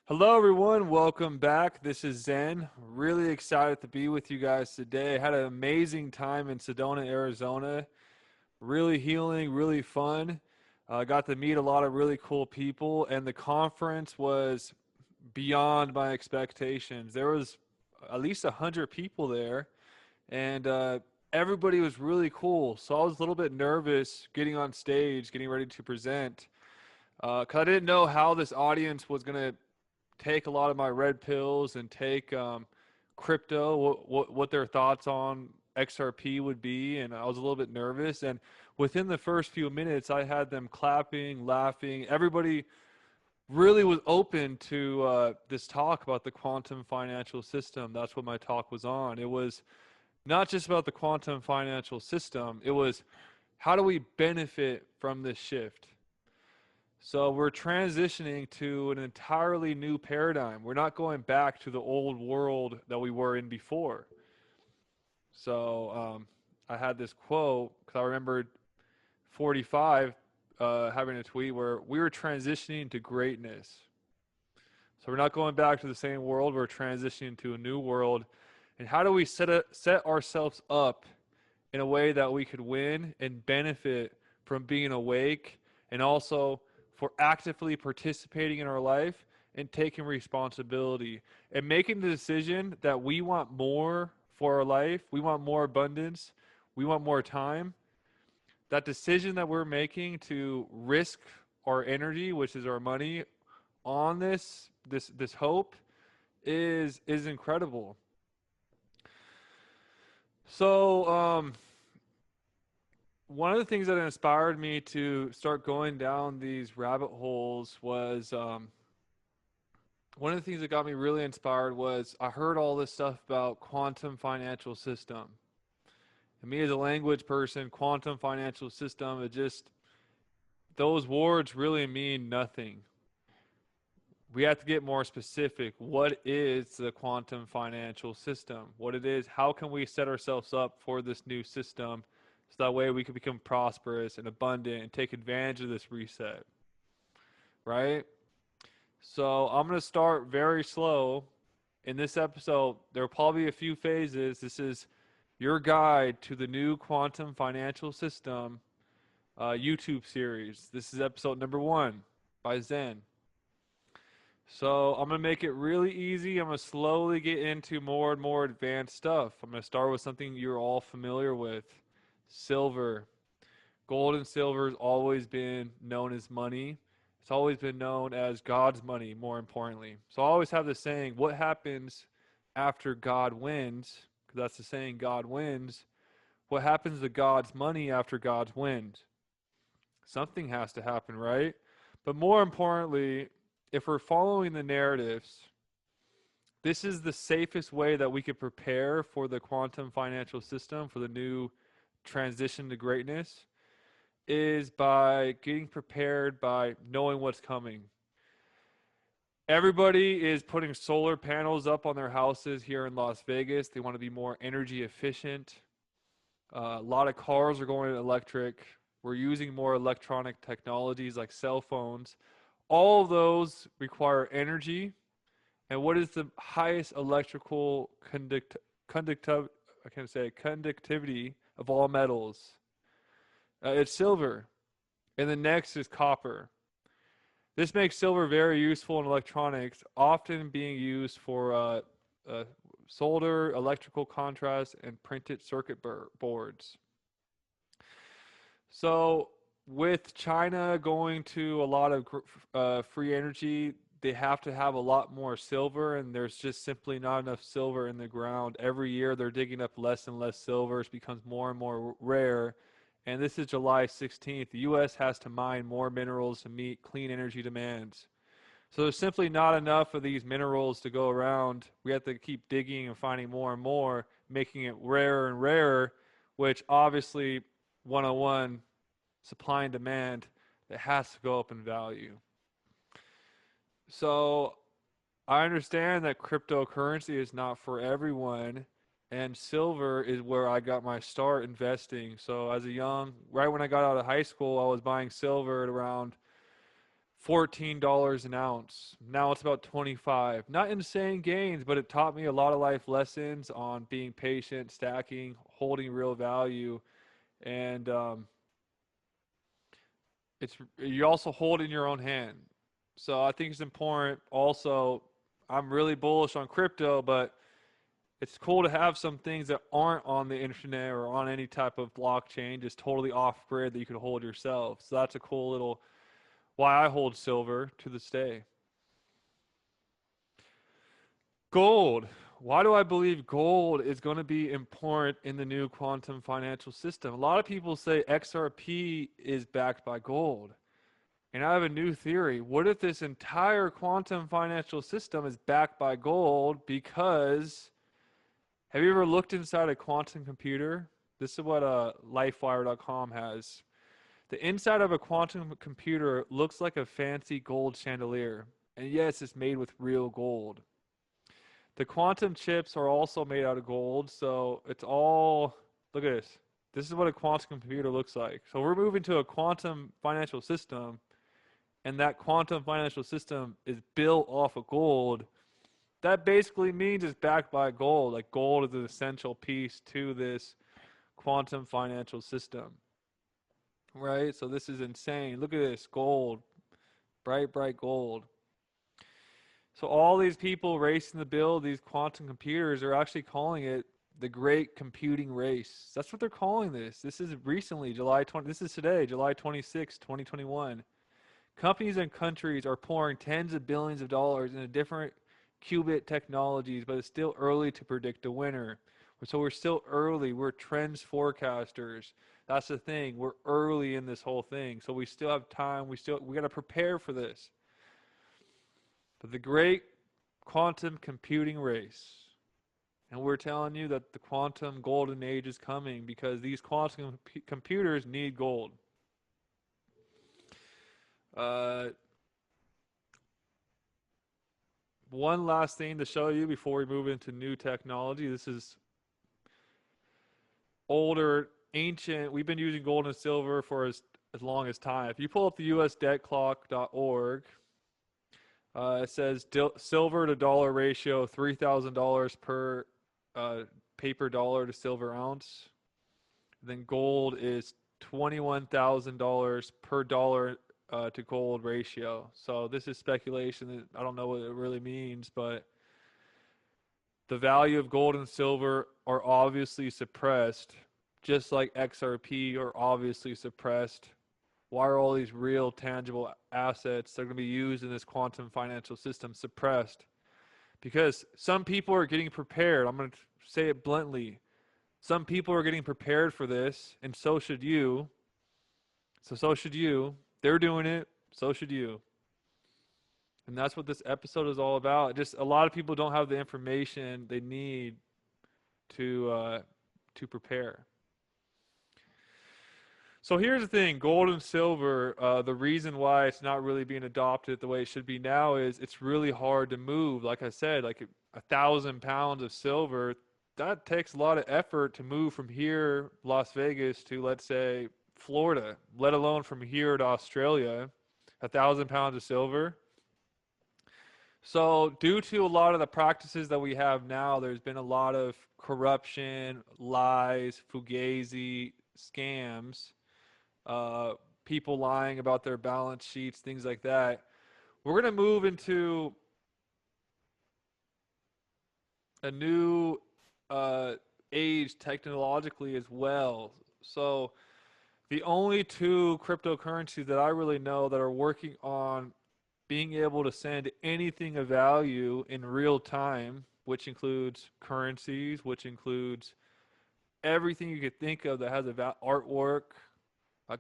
Hello, everyone. Welcome back. This is Zen. Really excited to be with you guys today. I had an amazing time in Sedona, Arizona. Really healing, really fun. Got to meet a lot of really cool people, and the conference was beyond my expectations. There was at least 100 people there, and everybody was really cool. So I was a little bit nervous getting on stage, getting ready to present, because I didn't know how this audience was gonna take a lot of my red pills and take crypto, what their thoughts on XRP would be, and I was a little bit nervous. And within the first few minutes, I had them clapping, laughing. Everybody really was open to this talk about the quantum financial system. That's what my talk was on. It was not just about the quantum financial system. It was how do we benefit from this shift? So we're transitioning to an entirely new paradigm. We're not going back to the old world that we were in before. So I had this quote because I remembered 45 having a tweet where we were transitioning to greatness. So we're not going back to the same world. We're transitioning to a new world. And how do we set ourselves up in a way that we could win and benefit from being awake, and also for actively participating in our life and taking responsibility and making the decision that we want more for our life, we want more abundance, we want more time. That decision that we're making to risk our energy, which is our money, on this hope is incredible. So one of the things that inspired me to start going down these rabbit holes was one of the things that got me really inspired was I heard all this stuff about quantum financial system. And me as a language person, quantum financial system, it just, those words really mean nothing. We have to get more specific. What is the quantum financial system? What it is, how can we set ourselves up for this new system so that way we can become prosperous and abundant and take advantage of this reset, right? So I'm going to start very slow. In this episode, there will probably be a few phases. This is your guide to the new quantum financial system YouTube series. This is episode number 1 by Zen. So I'm going to make it really easy. I'm going to slowly get into more and more advanced stuff. I'm going to start with something you're all familiar with, silver. Gold and silver has always been known as money. It's always been known as God's money, more importantly. So I always have this saying, what happens after God wins? Because that's the saying, God wins. What happens to God's money after God's wins? Something has to happen, right? But more importantly, if we're following the narratives, this is the safest way that we could prepare for the quantum financial system, for the new transition to greatness, is by getting prepared by knowing what's coming. Everybody is putting solar panels up on their houses here in Las Vegas. They want to be more energy efficient. A lot of cars are going electric. We're using more electronic technologies like cell phones. All of those require energy. And what is the highest electrical conductivity of all metals? It's silver. And the next is copper. This makes silver very useful in electronics, often being used for solder, electrical contrast, and printed circuit boards. So, with China going to a lot of free energy, they have to have a lot more silver, and there's just simply not enough silver in the ground. Every year, they're digging up less and less silver. It becomes more and more rare. And this is July 16th. The U.S. has to mine more minerals to meet clean energy demands. So there's simply not enough of these minerals to go around. We have to keep digging and finding more and more, making it rarer and rarer, which obviously 101, supply and demand, that has to go up in value. So I understand that cryptocurrency is not for everyone, and silver is where I got my start investing. So as a young, right when I got out of high school, I was buying silver at around $14 an ounce. Now it's about 25. Not insane gains, but it taught me a lot of life lessons on being patient, stacking, holding real value, and it's you also hold in your own hand. So I think it's important. Also, I'm really bullish on crypto, but it's cool to have some things that aren't on the internet or on any type of blockchain, just totally off grid that you can hold yourself. So that's a cool little why I hold silver to this day. Gold. Why do I believe gold is going to be important in the new quantum financial system? A lot of people say XRP is backed by gold. And I have a new theory. What if this entire quantum financial system is backed by gold? Because have you ever looked inside a quantum computer? This is what lifewire.com has. The inside of a quantum computer looks like a fancy gold chandelier. And yes, it's made with real gold. The quantum chips are also made out of gold, so it's all, look at this. This is what a quantum computer looks like. So we're moving to a quantum financial system, and that quantum financial system is built off of gold. That basically means it's backed by gold. Like gold is an essential piece to this quantum financial system, right? So this is insane. Look at this gold, bright, bright gold. So all these people racing to build these quantum computers are actually calling it the great computing race. That's what they're calling this. This is recently, July 20, this is today, July 26, 2021. Companies and countries are pouring tens of billions of dollars into different qubit technologies, but it's still early to predict a winner. So we're still early. We're trends forecasters. That's the thing. We're early in this whole thing. So we still have time. We got to prepare for this. But the great quantum computing race. And we're telling you that the quantum golden age is coming because these quantum computers need gold. One last thing to show you before we move into new technology. This is older, ancient. We've been using gold and silver for as long as time. If you pull up the usdebtclock.org, it says silver to dollar ratio, $3,000 per paper dollar to silver ounce. Then gold is $21,000 per dollar to gold ratio. So this is speculation. I don't know what it really means, but the value of gold and silver are obviously suppressed, just like XRP are obviously suppressed. Why are all these real tangible assets that are going to be used in this quantum financial system suppressed? Because some people are getting prepared. I'm going to say it bluntly. Some people are getting prepared for this, and so should you. So should you. They're doing it, so should you. And that's what this episode is all about. Just a lot of people don't have the information they need to prepare. So here's the thing, gold and silver, the reason why it's not really being adopted the way it should be now is it's really hard to move. Like I said, like 1,000 pounds of silver, that takes a lot of effort to move from here, Las Vegas, to let's say Florida, let alone from here to Australia, 1,000 pounds of silver. So due to a lot of the practices that we have now, there's been a lot of corruption, lies, fugazi, scams, people lying about their balance sheets, things like that. We're going to move into a new age technologically as well. So the only two cryptocurrencies that I really know that are working on being able to send anything of value in real time, which includes currencies, which includes everything you could think of that has artwork,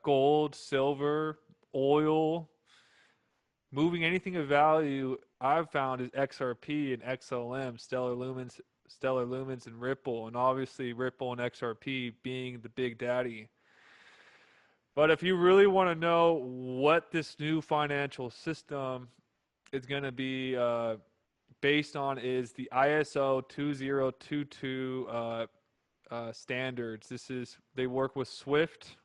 gold, silver, oil, moving anything of value I've found is XRP and XLM, Stellar Lumens, and Ripple, and obviously Ripple and XRP being the big daddy. But if you really want to know what this new financial system is going to be based on is the ISO 2022 standards. They work with Swift.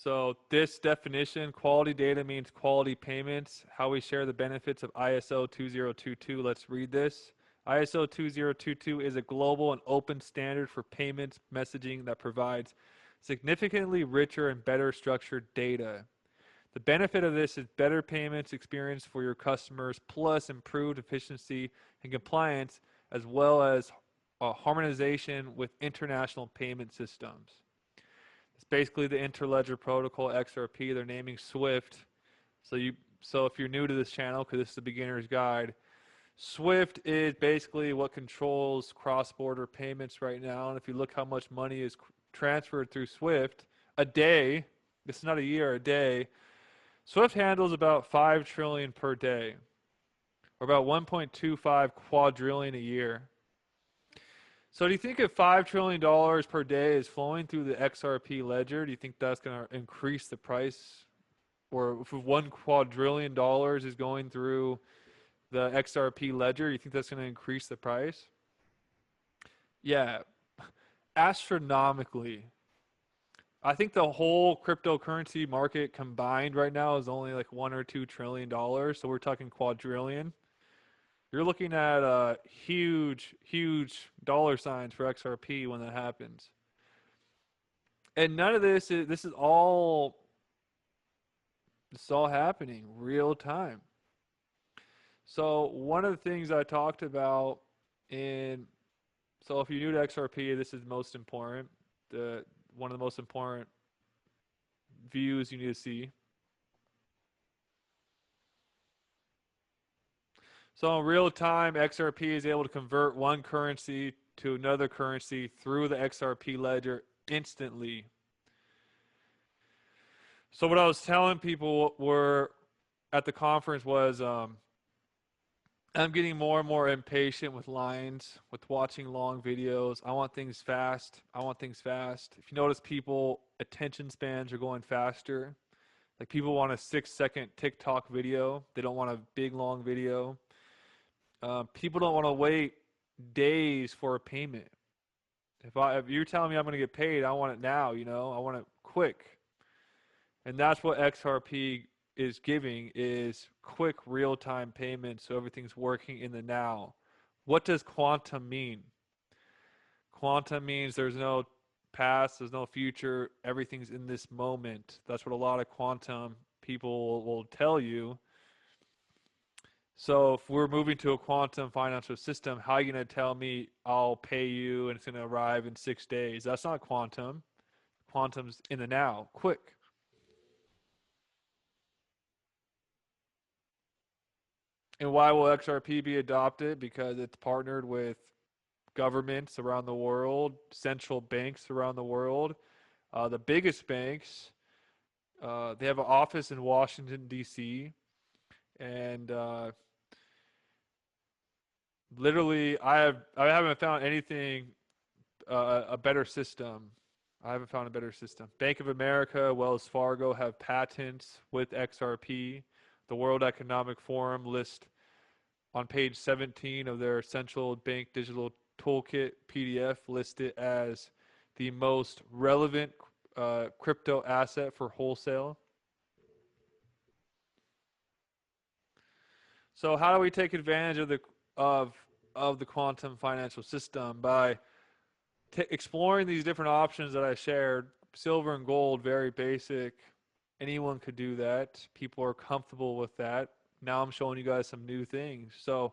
So this definition, quality data means quality payments. How we share the benefits of ISO 2022. Let's read this. ISO 2022 is a global and open standard for payments messaging that provides significantly richer and better structured data. The benefit of this is better payments experience for your customers, plus improved efficiency and compliance, as well as harmonization with international payment systems. It's basically the Interledger Protocol XRP. They're naming Swift. So if you're new to this channel, because this is the beginner's guide, Swift is basically what controls cross-border payments right now. And if you look how much money is transferred through Swift a day, this is not a year, a day. Swift handles about 5 trillion per day, or about 1.25 quadrillion a year. So do you think if $5 trillion per day is flowing through the XRP ledger, do you think that's going to increase the price? Or if $1 quadrillion is going through the XRP ledger, you think that's going to increase the price? Yeah, astronomically. I think the whole cryptocurrency market combined right now is only like $1 or $2 trillion. So we're talking quadrillion. You're looking at huge, huge dollar signs for XRP when that happens. And none of this is all happening real time. So one of the things I talked about so if you're new to XRP, this is most important. One of the most important views you need to see. So in real time, XRP is able to convert one currency to another currency through the XRP ledger instantly. So what I was telling people were at the conference was I'm getting more and more impatient with lines, with watching long videos. I want things fast. I want things fast. If you notice, people attention spans are going faster. Like people want a 6-second TikTok video. They don't want a big long video. People don't want to wait days for a payment. If you're telling me I'm going to get paid, I want it now. I want it quick. And that's what XRP is giving, is quick real-time payments, so everything's working in the now. What does quantum mean? Quantum means there's no past, there's no future, everything's in this moment. That's what a lot of quantum people will tell you. So if we're moving to a quantum financial system, how are you going to tell me I'll pay you and it's going to arrive in 6 days? That's not quantum. Quantum's in the now, quick. And why will XRP be adopted? Because it's partnered with governments around the world, central banks around the world. The biggest banks, they have an office in Washington, D.C. And literally, I haven't found anything, a better system. I haven't found a better system. Bank of America, Wells Fargo have patents with XRP. The World Economic Forum lists on page 17 of their Central Bank Digital Toolkit PDF, listed as the most relevant crypto asset for wholesale. So how do we take advantage of the quantum financial system? By exploring these different options that I shared. Silver and gold, very basic. Anyone could do that. People are comfortable with that. Now I'm showing you guys some new things. So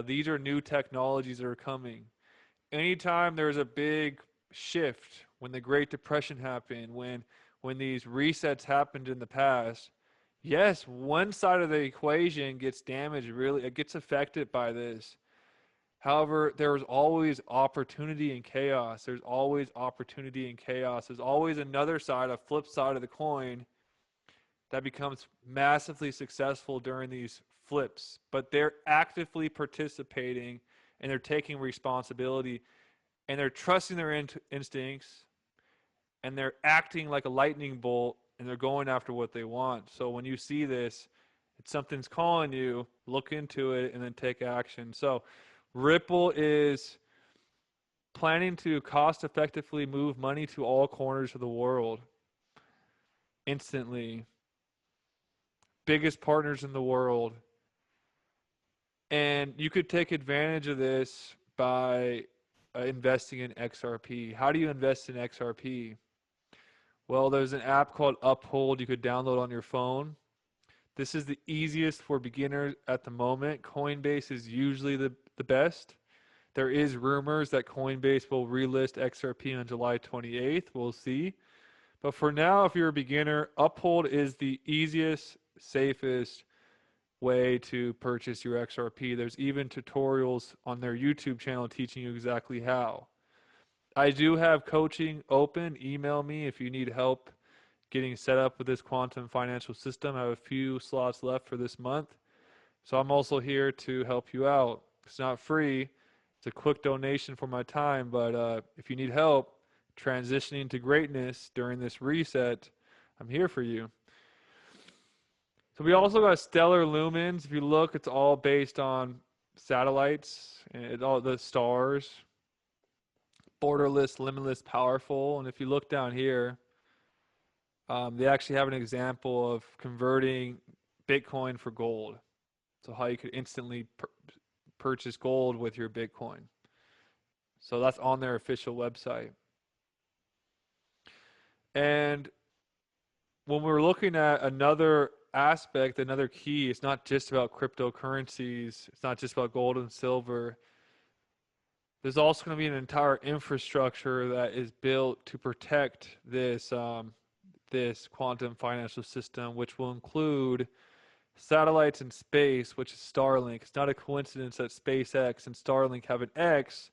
these are new technologies that are coming. Anytime there's a big shift, when the Great Depression happened, when these resets happened in the past, yes, one side of the equation gets damaged, really, it gets affected by this. However, there's always opportunity in chaos. There's always opportunity in chaos. There's always another side, a flip side of the coin that becomes massively successful during these flips. But they're actively participating and they're taking responsibility and they're trusting their instincts and they're acting like a lightning bolt and they're going after what they want. So when you see this, if something's calling you, look into it and then take action. So Ripple is planning to cost effectively move money to all corners of the world. instantly. Biggest partners in the world. And you could take advantage of this by investing in XRP. How do you invest in XRP? Well, there's an app called Uphold you could download on your phone. This is the easiest for beginners at the moment. Coinbase is usually the best. There is rumors that Coinbase will relist XRP on July 28th. We'll see. But for now, if you're a beginner, Uphold is the easiest, safest way to purchase your XRP. There's even tutorials on their YouTube channel teaching you exactly how. I do have coaching open. Email me if you need help getting set up with this quantum financial system. I have a few slots left for this month. So I'm also here to help you out. It's not free. It's a quick donation for my time, but if you need help transitioning to greatness during this reset, I'm here for you. So we also got stellar lumens. If you look, it's all based on satellites and all the stars. Borderless, limitless, powerful. And if you look down here, they actually have an example of converting Bitcoin for gold. So how you could instantly purchase gold with your Bitcoin. So that's on their official website. And when we're looking at another aspect, another key, it's not just about cryptocurrencies. It's not just about gold and silver. There's also going to be an entire infrastructure that is built to protect this this quantum financial system, which will include satellites in space, which is Starlink. It's not a coincidence that SpaceX and Starlink have an X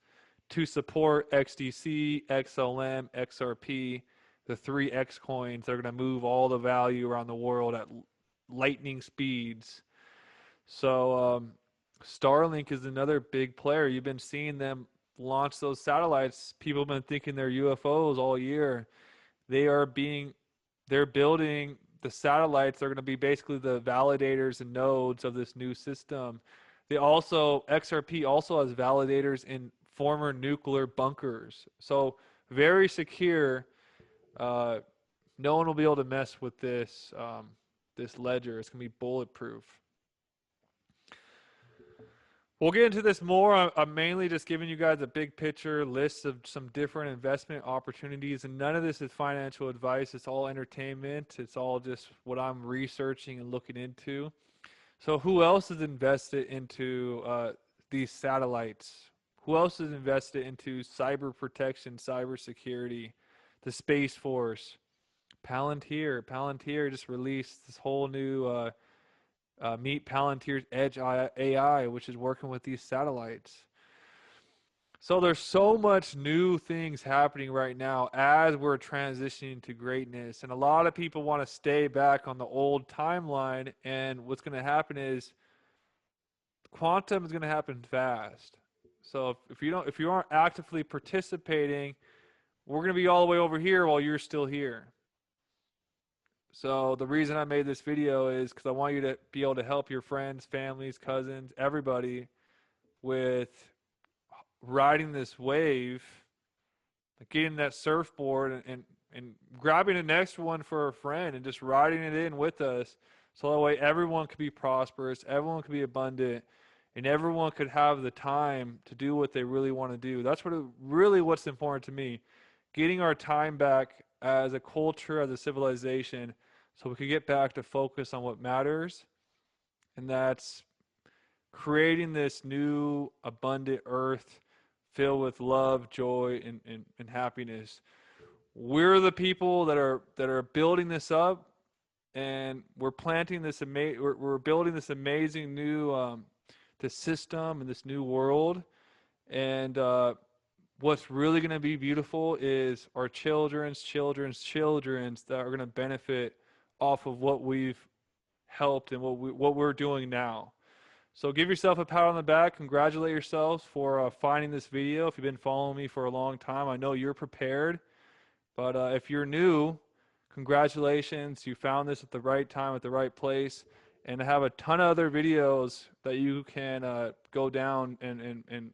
to support XDC, XLM, XRP, the 3X coins. They're going to move all the value around the world at lightning speeds. So Starlink is another big player. You've been seeing them launch those satellites. People have been thinking they're UFOs all year. They're building the satellites. They're going to be basically the validators and nodes of this new system. XRP also has validators in former nuclear bunkers. So very secure. No one will be able to mess with this this ledger. It's going to be bulletproof. We'll get into this more. I'm mainly just giving you guys a big picture list of some different investment opportunities, and none of this is financial advice. It's all entertainment. It's all just what I'm researching and looking into. So who else is invested into these satellites? Who else is invested into cyber protection, cyber security, the Space Force? Palantir. Palantir just released this whole new meet Palantir's Edge AI, which is working with these satellites. So there's so much new things happening right now as we're transitioning to greatness. And a lot of people want to stay back on the old timeline. And what's going to happen is quantum is going to happen fast. So if you aren't actively participating, we're going to be all the way over here while you're still here. So the reason I made this video is because I want you to be able to help your friends, families, cousins, everybody with riding this wave, like getting that surfboard and grabbing the next one for a friend and just riding it in with us. So that way everyone could be prosperous, everyone could be abundant, and everyone could have the time to do what they really want to do. That's what's important to me. Getting our time back as a culture, as a civilization, so we could get back to focus on what matters, and that's creating this new abundant earth filled with love, joy, and happiness. We're the people that are building this up, and we're planting this we're building this amazing new this system and this new world. And what's really going to be beautiful is our children's that are going to benefit off of what we've helped and what we're doing now. So give yourself a pat on the back. Congratulate yourselves for finding this video. If you've been following me for a long time, I know you're prepared. But if you're new, congratulations. You found this at the right time, at the right place. And I have a ton of other videos that you can go down and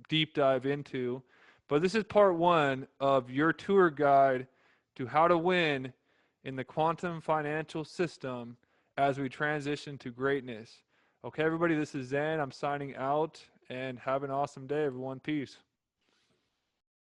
deep dive into. But this is part one of your tour guide to how to win in the quantum financial system as we transition to greatness. Okay, everybody, this is Zen. I'm signing out, and have an awesome day, everyone. Peace.